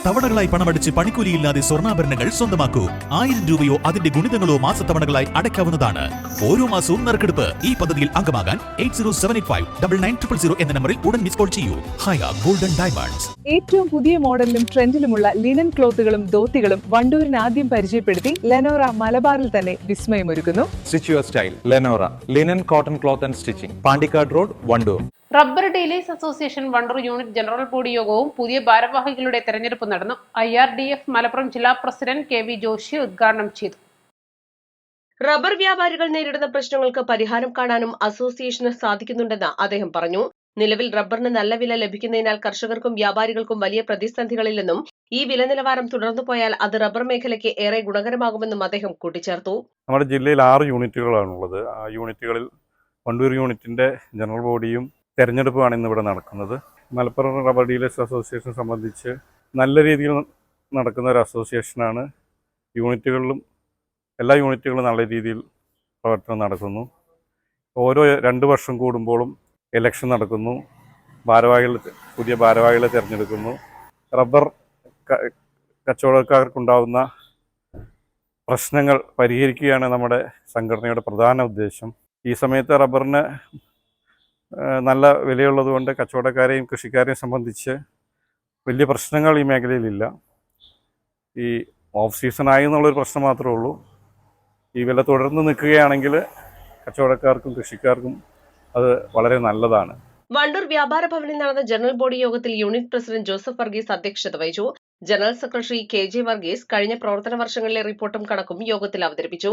തവണകളായി പണമടിച്ച് പണിക്കൂലിയില്ലാതെ സ്വർണ്ണാഭരണങ്ങൾ സ്വന്തമാക്കൂ. 1000 രൂപയോ അതിന്റെ ഗുണിതങ്ങളോ മാസത്തവണകളായി അടയ്ക്കാവുന്നതാണ്. ഓരോ മാസവും നറുക്കെടുപ്പ്. ഈ പദ്ധതിയിൽ അംഗമാകാൻ 8078599000 എന്ന നമ്പറിൽ ഉടൻ മിസ് കോൾ ചെയ്യൂ. ഹയ ഗോൾഡൻ ഡയമണ്ട്സ്. ഏറ്റവും പുതിയ മോഡലിലും ട്രെൻഡിലുമുള്ള ലിനൻ ക്ലോത്തുകളും ധോത്തികളും വണ്ടൂരിന് ആദ്യം പരിചയപ്പെടുത്തി ലെനോറ മലബാറിൽ തന്നെ വിസ്മയമൊരുക്കുന്നു. Stitch your style Lenora linen cotton cloth and stitching, Pandikkad road, Wandoor. Rubber dealers association Wandoor unit general body യോഗവും പുതിയ ഭാരവാഹികളുടെ തെരഞ്ഞെടുപ്പ് നടന്നു. IRDF മലപ്പുറം ജില്ലാ പ്രസിഡന്റ് KV ജോഷി ഉദ്ഘാടനം ചെയ്തു. റബ്ബർ വ്യാപാരികൾ നേരിടുന്ന പ്രശ്നങ്ങൾക്ക് പരിഹാരം കാണാനും അസോസിയേഷന് സാധിക്കുന്നുണ്ടെന്ന് അദ്ദേഹം പറഞ്ഞു. നിലവിൽ റബ്ബറിന് നല്ല വില ലഭിക്കുന്നതിനാൽ കർഷകർക്കും വ്യാപാരികൾക്കും വലിയ പ്രതിസന്ധികളില്ലെന്നും ഈ വില നിലവാരം തുടർന്നു പോയാൽ അത് റബ്ബർ മേഖലയ്ക്ക് ഏറെ ഗുണകരമാകുമെന്നും അദ്ദേഹം കൂട്ടിച്ചേർത്തു. നമ്മുടെ ജില്ലയിൽ 6 യൂണിറ്റുകളാണുള്ളത്. ആ യൂണിറ്റുകളിൽ വണ്ടൂർ യൂണിറ്റിന്റെ ജനറൽ ബോഡിയും തെരഞ്ഞെടുപ്പുമാണ് ഇന്നിവിടെ നടക്കുന്നത്. മലപ്പുറം റബ്ബർ ഡീലേഴ്സ് അസോസിയേഷൻ സംബന്ധിച്ച് നല്ല രീതിയിൽ നടക്കുന്ന ഒരു അസോസിയേഷനാണ്. എല്ലാ യൂണിറ്റുകളും നല്ല രീതിയിൽ പ്രവർത്തനം നടക്കുന്നു. ഓരോ 2 വർഷം കൂടുമ്പോഴും ഇലക്ഷൻ നടക്കുന്നു. പുതിയ ഭാരവാഹികളെ തിരഞ്ഞെടുക്കുന്നു. റബ്ബർ കച്ചവടക്കാർക്കുണ്ടാവുന്ന പ്രശ്നങ്ങൾ പരിഹരിക്കുകയാണ് നമ്മുടെ സംഘടനയുടെ പ്രധാന ഉദ്ദേശം. ഈ സമയത്ത് റബ്ബറിന് നല്ല വിലയുള്ളതുകൊണ്ട് കച്ചവടക്കാരെയും കൃഷിക്കാരെയും സംബന്ധിച്ച് വലിയ പ്രശ്നങ്ങൾ ഈ മേഖലയിലില്ല. ഈ ഓഫ് സീസണായി എന്നുള്ളൊരു പ്രശ്നം മാത്രമേ ഉള്ളൂ. ഈ വില തുടർന്ന് നിൽക്കുകയാണെങ്കിൽ കച്ചവടക്കാർക്കും കൃഷിക്കാർക്കും അത് വളരെ നല്ലതാണ്. വണ്ടൂർ വ്യാപാര ഭവനിൽ നടന്ന ജനറൽ ബോഡി യോഗത്തിൽ യൂണിറ്റ് പ്രസിഡന്റ് ജോസഫ് വർഗീസ് അധ്യക്ഷത വഹിച്ചു. ജനറൽ സെക്രട്ടറി KJ വർഗീസ് കഴിഞ്ഞ പ്രവർത്തന വർഷങ്ങളിലെ റിപ്പോർട്ടും കണക്കും യോഗത്തിൽ അവതരിപ്പിച്ചു.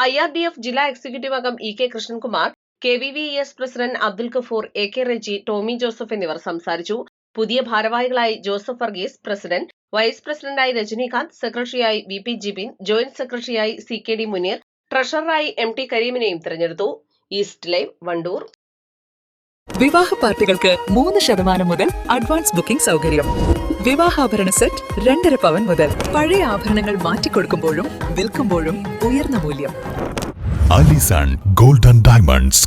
IRDF ജില്ലാ എക്സിക്യൂട്ടീവ് അംഗം EK Krishnankumar, KVVES president Abdul Gafoor, AK Reji, Tomy Joseph എന്നിവർ സംസാരിച്ചു. പുതിയ ഭാരവാഹികളായി ജോസഫ് വർഗീസ് പ്രസിഡന്റ്, വൈസ് പ്രസിഡന്റായി രജനീകാന്ത്, സെക്രട്ടറിയായി VP ജിബിൻ, ജോയിന്റ് സെക്രട്ടറിയായി CKD മുനീർ, ട്രഷററായി MT കരീമിനെയും തിരഞ്ഞെടുത്തു. East live, Wandoor. വിവാഹ പാർട്ടികൾക്ക് 3% മുതൽ അഡ്വാൻസ് ബുക്കിംഗ് സൗകര്യം. വിവാഹാഭരണ സെറ്റ് 2.5 പവൻ മുതൽ. പഴയ ആഭരണങ്ങൾ മാറ്റിക്കൊടുക്കുമ്പോഴും വിൽക്കുമ്പോഴും ഉയർന്ന മൂല്യം. Allison golden diamonds.